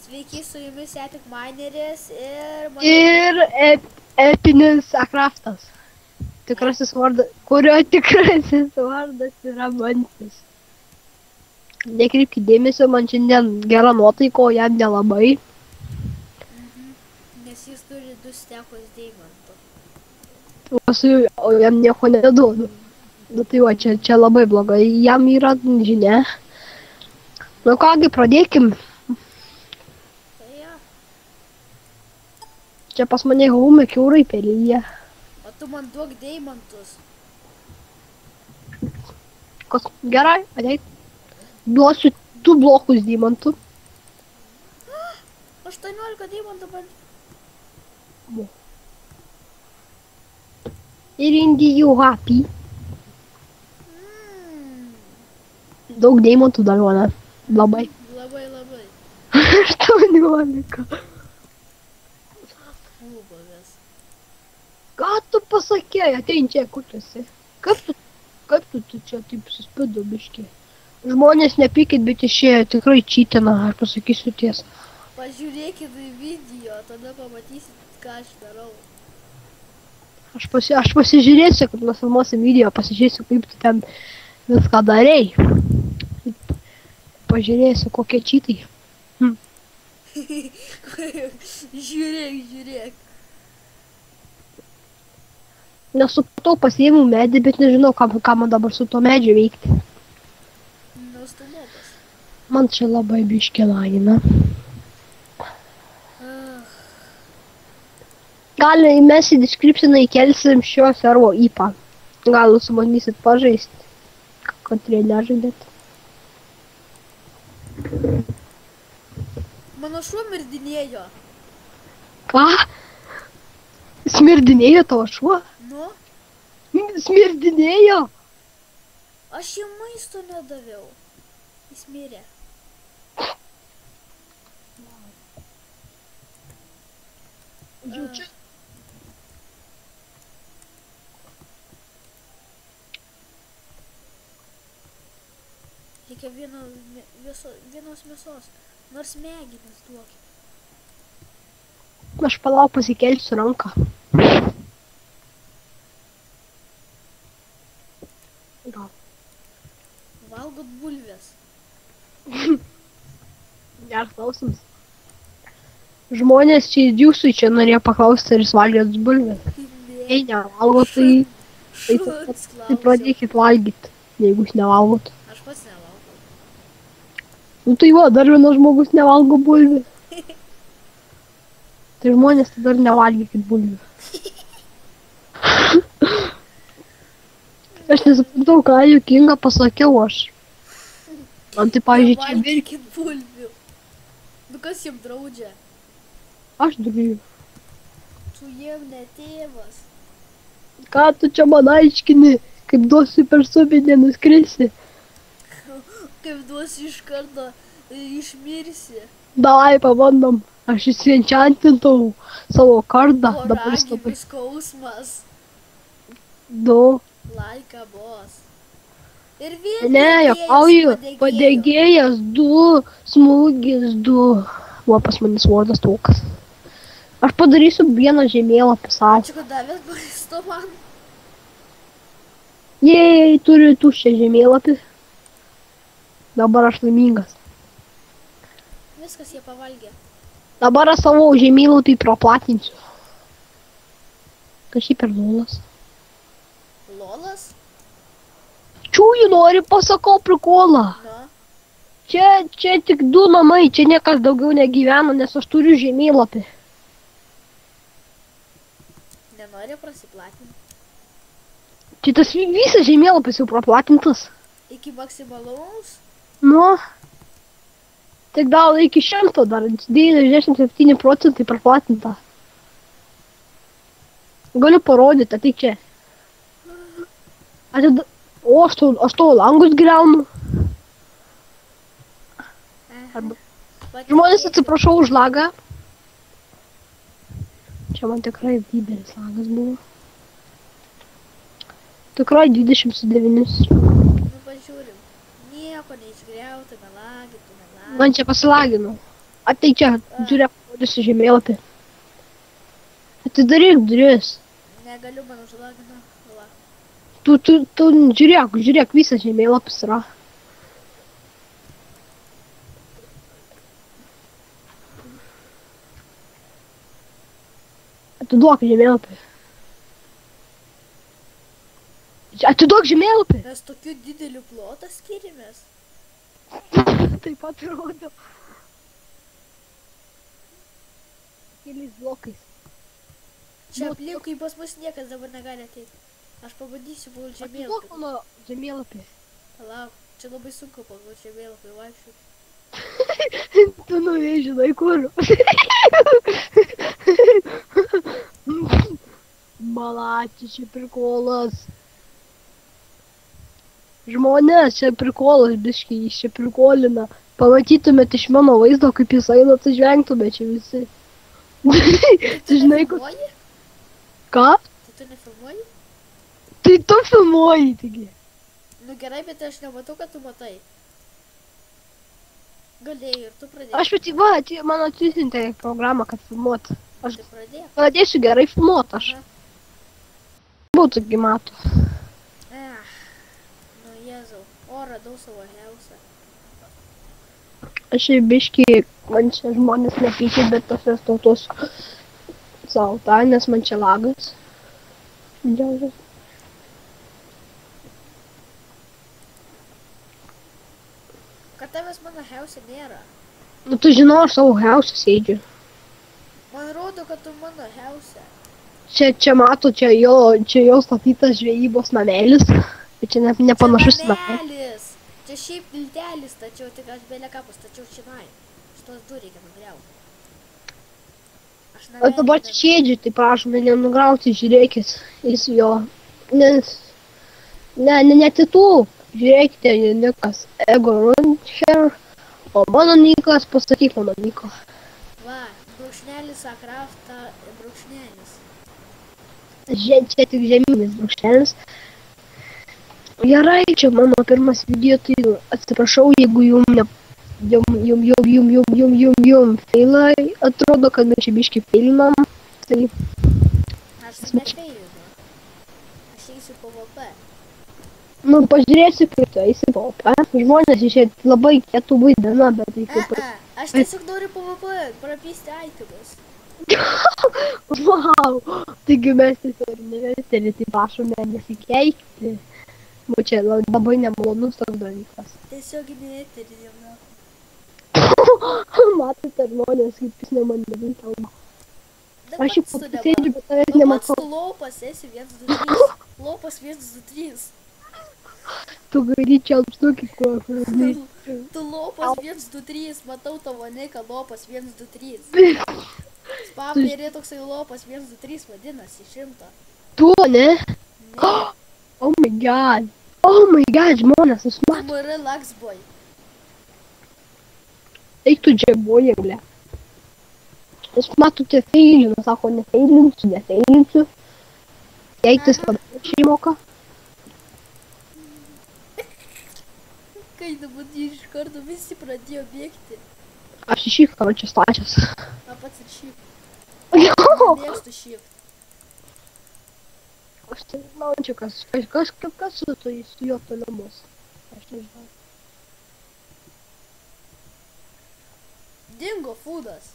Sveiki, su jumis Epic Mineris ir... Ir epinis Akraftas. Tikrasis vardas, kurio tikrasis vardas yra Mantis. Nekreipkite dėmesio, man šiandien gera nuotaika, o jam nelabai. Nes jis turi 2 stekus deimantų. O jam nieko neduodu. Nu tai va, čia labai blogai. Jam yra žinia. Nu kągi, pradėkim. Tai jo. Čia pas mane haume kiaurai pelyje. O tu man duok deimantus. Kas gerai, ateik. Duosiu 2 blokus deimantų. 18 deimantų man. Ir Indy you happy. Daug deimantų dar mana. Labai. Labai. 18. Ubagas. Ką tu pasakėjai? Atein čia, kur tu esi? Kaip tu čia taip suspido biškį? Žmonės nepykit, bet išėjo tikrai čytina, aš pasakysiu tiesą. Pažiūrėkit į video, tada pamatysit, ką aš darau. Aš pasižiūrėsiu, kad mes filmuosim video, pasižiūrėsiu, kaip tu ten viską darei. Pažiūrėsiu, kokie čytai. Žiūrėk. Nesupratau, pasiėmiau medį, bet nežinau, ką man dabar su tuo medžiu veikti. Nustumokas. Man čia labai biškė laina. Gal mes į descriptioną įkelsim šio servo IPA. Gal jūs bandysit pažaisti, kad nežaidėt. Mano šuo mirdinėjo. Ką? Smirdinėjo tavo šuo? Nu, Smirdinėjo? aš jam maisto nedaviau. Jis mirė. Čia. Reikia vienos mėsos. Nors mėginis duokit. Aš palauk pasikelsiu ranką. Gal. Valgot bulvės. Geras klausimas. Žmonės čia jūsų čia norėjo paklausti, ar jūs valgėt bulvės. Jei nevalgot, tai pradėkit valgyti, jeigu jūs nevalgot. Aš pats nevalgau. Nu tai va, dar vienas žmogus nevalgo bulvių. Tai žmonės tai dar nevalgykit bulvių. Aš nesupratau, ką juokinga pasakiau aš. Man tai, pavyzdžiui, čia verkia. Nevalgykit bulvių. Nu kas jam draudžia? Aš draudžiu. Tu jiem ne tėvas. Ką tu čia man aiškini, kaip duosiu per subinę nuskrisi? Kaip duosi iš karto išmirsi. Davai, pabandom. Aš įsienčantintau savo kardą. Dabar jis labai. Oraginis skausmas. 2. Laika bos. Ir vėl Ne, juokauju. Padegėjas 2. Smūgis 2. Va pas manis vardas tokas. Aš padarysiu vieną žemėlapį savo. Ačiū, kad davėt maisto man. Jei, turiu tuščią žemėlapį. Dabar aš laimingas. Viskas jie pavalgė. Dabar aš savo žemėlapį praplatinsiu. Kažkaip per lolas. Lolas? Čiūjų nori pasakau prikolą. Na. Čia tik 2 namai, čia niekas daugiau negyvena, nes aš turiu žemėlapį. Nenori prasiplatinti. Čia tas visas žemėlapis jau praplatintas. Iki maksimalaus? Nu. Tik gal iki 100 dar 97% praplatinta. Galiu parodyti, ateik čia. O, aš tavo langus griaunu. Žmonės, atsiprašau už lagą. Čia man tikrai didelis lagas buvo. Tikrai 29. Nu pažiūrim. Nieko neišgriauta, melagi, tu melagi. Man čia pasilaginau. Ateik čia, žiūrėk, rodysiu žemėlapį. Atidaryk duris. Negaliu, man užlagino. Va. Tu žiūrėk, visas žemėlapis yra. Atiduok žemėlapį. Atiduok žemėlapį. Mes tokiu dideliu plotą skirimės. Taip pat rodo. Keliais blokais. Čia aplinkui pas mus niekas dabar negali ateiti. Aš pabandysiu pagal Atiduok žemėlapį. mano žemėlapį. Palauk, čia labai sunku pagal žemėlapį vaikščioti. Tu žinai kur. Malači, čia prikolas. Žmonės, čia prikolas, biškai, jis čia prikolina. Pamatytumėt iš mano vaizdo, kaip jis eina, tai žvengtumėt čia visi. Tu Žinai, kur... nefilmuoji? Ką? Tai tu nefilmuoji? Tai tu filmuoji, taigi. Nu gerai, bet aš nematau, kad tu matai. Galėjai ir tu pradėjai. Aš pati, va, mano atsisintė programą, kad filmuot. Aš Tai pradėjai. pradėsiu gerai filmuot, aš. Aha. Būtų gi mato. Nu Jėzau, o radau savo heusą. Aš ir biški, man čia žmonės nepykė, bet aš jas tautos savo tą, nes man čia lagas. Džiaugias. Kad tavęs mano heusė nėra. Nu tu žinau, aš savo heusą sėdžiu. Man rodo, kad tu mano heusė. Čia mato, čia jo statytas žvejybos namelis. Bet čia nepanašus Čia namelis. namelis. Čia šiaip tiltelis stačiau, tik aš beleka pastačiau čionai. Šitos du reikia nugriauti. Aš O dabar čia sėdžiu, tai prašome nenugriauti, žiūrėkit. Jis jo. Nes... Ne titų. Žiūrėkite, nikas Ego Runcher. O mano nikas, pasakyk mano niką. Va, brūkšnelis Akrafta, brūkšnelis. Čia tik žemynis brūkšnelis. Gerai, čia mano pirmas video, tai atsiprašau, jeigu jum feilai atrodo, kad mes čia biškai feilinam. Tai Aš nefeilinu. Aš eisiu PvP. nu, pažiūrėsiu, kaip tu eisi PvP. Žmonės iš čia labai kietų vaidina, bet tai kaip... Aš tiesiog noriu PvP, prapysti itemus. Vau! Taigi mes tiesiog nevertėlį, tai prašome nesikeikti. Nu, čia labai nemalonus toks dalykas. Tiesioginį eterį diena. Matote žmonės, kaip jis nemandagiai kalba. Da Aš jau pats tu pasisėdžiu, dabar. bet tavęs Nu pats nematau. tu lopas esi 1, 2, 3. Lopas 1, 2, 3. Tu gali čia apstukį, kur žinai. Tu lopas 1, 2, 3. Matau tavo niką lopas 1, 2, 3. Spamperė toksai lopas 1, 2, 3 vadinasi 100. Tu, ne? Ne. Oh my god. Oh my god, žmonės, jūs mato. MR Luxboy. Eik tu džebuoji, ble. Jūs matote feilinu, sako, nefeilinsiu. Keiktis labai šeimoka. Kai dabar iš karto visi pradėjo bėgti. Aš iš šį karą čia stačias. Na pats ir šiaip. Jo! Mėgstu šiaip. Aš tai žinau, čia kas su jo toliau bus. Aš nežinau. Dingo foodas.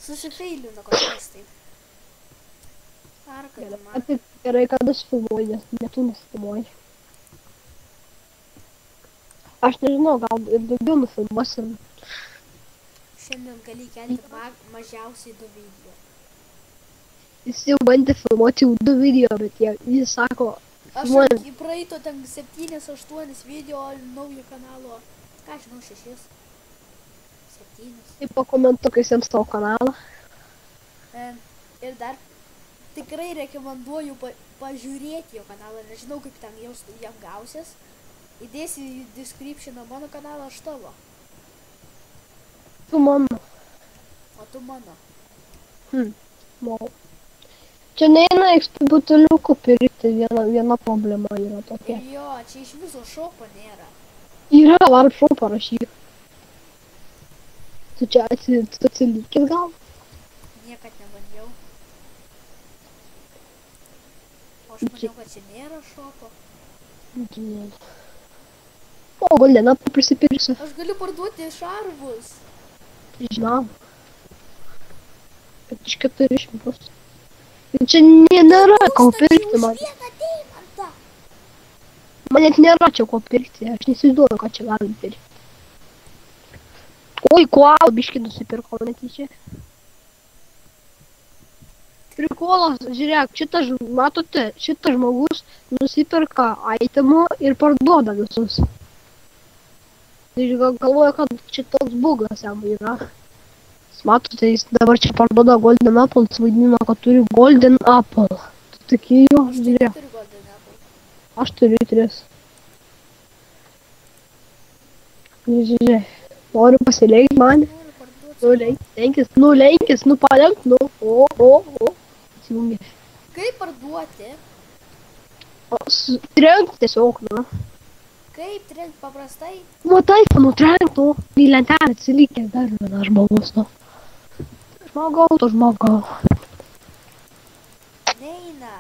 Susifeilino kažkas taip. Ar kad man. Apie gerai, kad aš filmuoju, nes ne tu nesifilmuoji. Aš nežinau, gal ir daugiau nufilmuosim. Šiandien gali kelti mažiausiai 2 video. Jis jau bandė filmuoti jau 2 video, bet jis sako, Aš žmonės, praeito ten 7-8 video naujo kanalo. Ką žinau, 6. 7. tai pakomentuok visiems savo kanalą. Ir dar tikrai rekomenduoju pažiūrėti jo kanalą. Nežinau, kaip ten jam gausis. Įdėsi į descriptioną mano kanalą, aš tavo. Tu mano. O tu mano. Mau. Čia neina iš tų buteliukų pirkti, viena problema yra tokia. Jo, čia iš viso šopo nėra. Yra, varp šau parašyk. Tu čia atsilikęs gal? Niekad nebandžiau. O aš maniau, kad čia nėra šopo. O, goldeną prisipirksiu. Aš galiu parduoti šarvus. Žinau. Bet iš 400. Ir čia nėra ko pirkti man. Už vieną deimantą. Man net nėra čia ko pirkti. Aš nesiduoju, ką čia galim pirkti. Oi, koalą biškį nusipirkau netyčia. Prikolas, žiūrėk, matote, šitas žmogus nusipirka itemų ir parduoda visus. Ir galvoja, kad čia toks bugas jam yra. Matote, jis dabar čia parduoda Golden Apple, jis vaidino, kad turi Golden Apple. Tu tik jo, žiūrėk. Turiu Golden Apple. Aš turiu 3. Žiūrėk, noriu pasileikti man. Noriu parduoti. Nulenkis, palenk, o. Įsijungė. Kaip parduoti? Trenk tiesiog, Kaip trenkt paprastai? Taip, trenk, į lentelę atsilikęs dar vienas žmogus, Žmogau. Neina.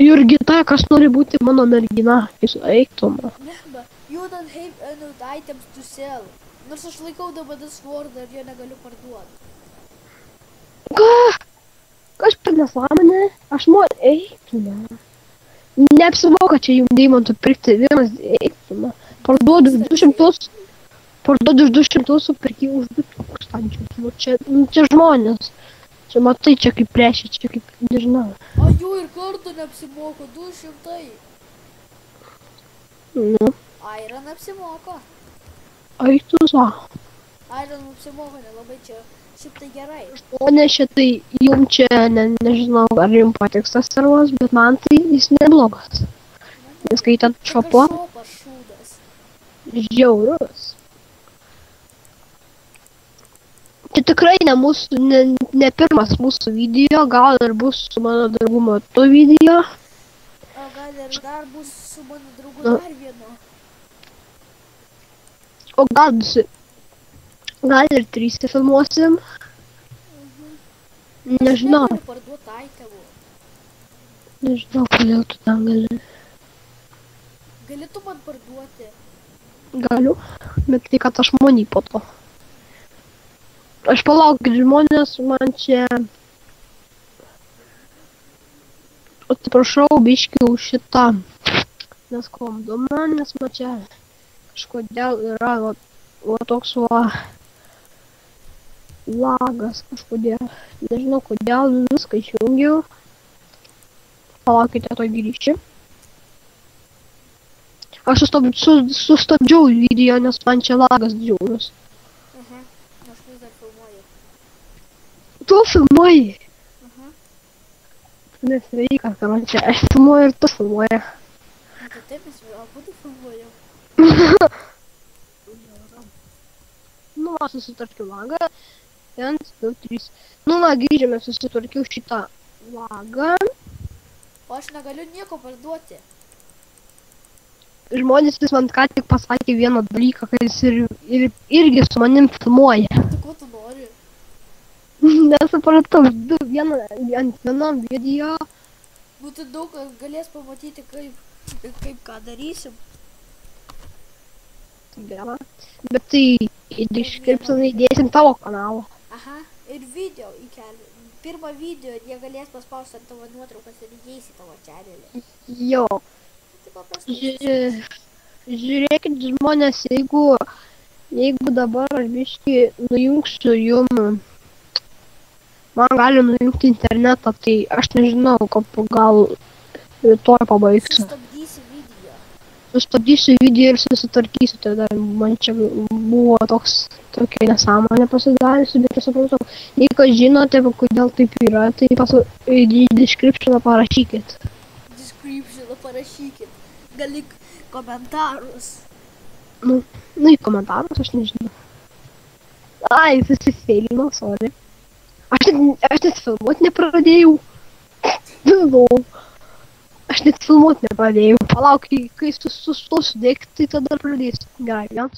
Jurgita, kas nori būti mano mergina? Jūs eiktum. Neba, you don't have enough items to sell. Nors aš laikau DBD svordą ir jo negaliu parduoti. Kas per nesąmonė? Aš noriu eiktum. Neapsimoka čia jums deimantų pirkti, vienas eiktum. Parduodu už 200. Parduodu už 200, supirki už 2000. Čia žmonės. Čia matai, čia kaip plėšia, čia kaip, nežinau. O jų ir kartu neapsimoko, 200. Iron apsimoko. Eik tu sa. Iron apsimoko, nelabai čia šiaip tai gerai. Žmonės šitai jums čia, nežinau, ar jums patiks tas servas, bet man tai jis neblogas. Neskaitant šopo. Šopas šūdas. Žiaurus. Čia tikrai ne pirmas mūsų video, gal ir bus su mano draugu Matu video. O gal ir dar bus su mano draugu dar vieno. O gal ir 3 filmuosim. Nežinau. Aš negaliu parduoti itemų. Nežinau, kodėl tu ten gali. Gali tu man parduoti? Galiu, bet tai kad aš monį po to. Aš palaukit žmonės, man čia... Atsiprašau, biškį už šitą nesklandumą, nes man čia kažkodėl yra va toks lagas kažkodėl. Nežinau kodėl, viską išjungiau. Palaukite, to grįšiu. Aš sustabdžiau video, nes man čia lagas džiaugius. Aš vis dar filmuoju. Tu filmuoji? Tu nesveika, man čia. Aš filmuoju ir tu filmuoji. Tai taip, mes abudu filmuojam. Aš susitvarkiau lagą. 1, 2, 3. Grįžėme, susitvarkiau šitą lagą. O aš negaliu nieko parduoti. Žmonės vis man ką tik pasakė vieną dalyką, kad jis irgi su manim filmuoja. Tai ko tu nori? Nesupratau, ant vienam video. Tai daug kas galės pamatyti, kaip ką darysim. Gerai. Bet tai į description įdėsim tavo kanalą. Aha, ir video įkelį. Pirmą video ir jie galės paspausti ant tavo nuotraukas ir įeis į tavo channelį. Jo. Tai paprastai. Žiūrėkit žmonės, jeigu dabar aš biškį nujungsiu jum, man gali nujungti internetą, tai aš nežinau, gal rytoj pabaigsiu. Sustabdysiu video ir susitvarkysiu, tada man čia buvo tokia nesąmonė pasidarysiu, bet nesupratau. Jei kas žinote, kodėl taip yra, tai į descriptioną parašykit. Gali komentarus. Į komentarus, aš nežinau. Ai, susifeilino, sorry. Aš net filmuot nepradėjau. Aš net filmuot nepradėjau. Palauk, kai sustosiu dėkti, tai tada pradėsiu. Gerai, 1,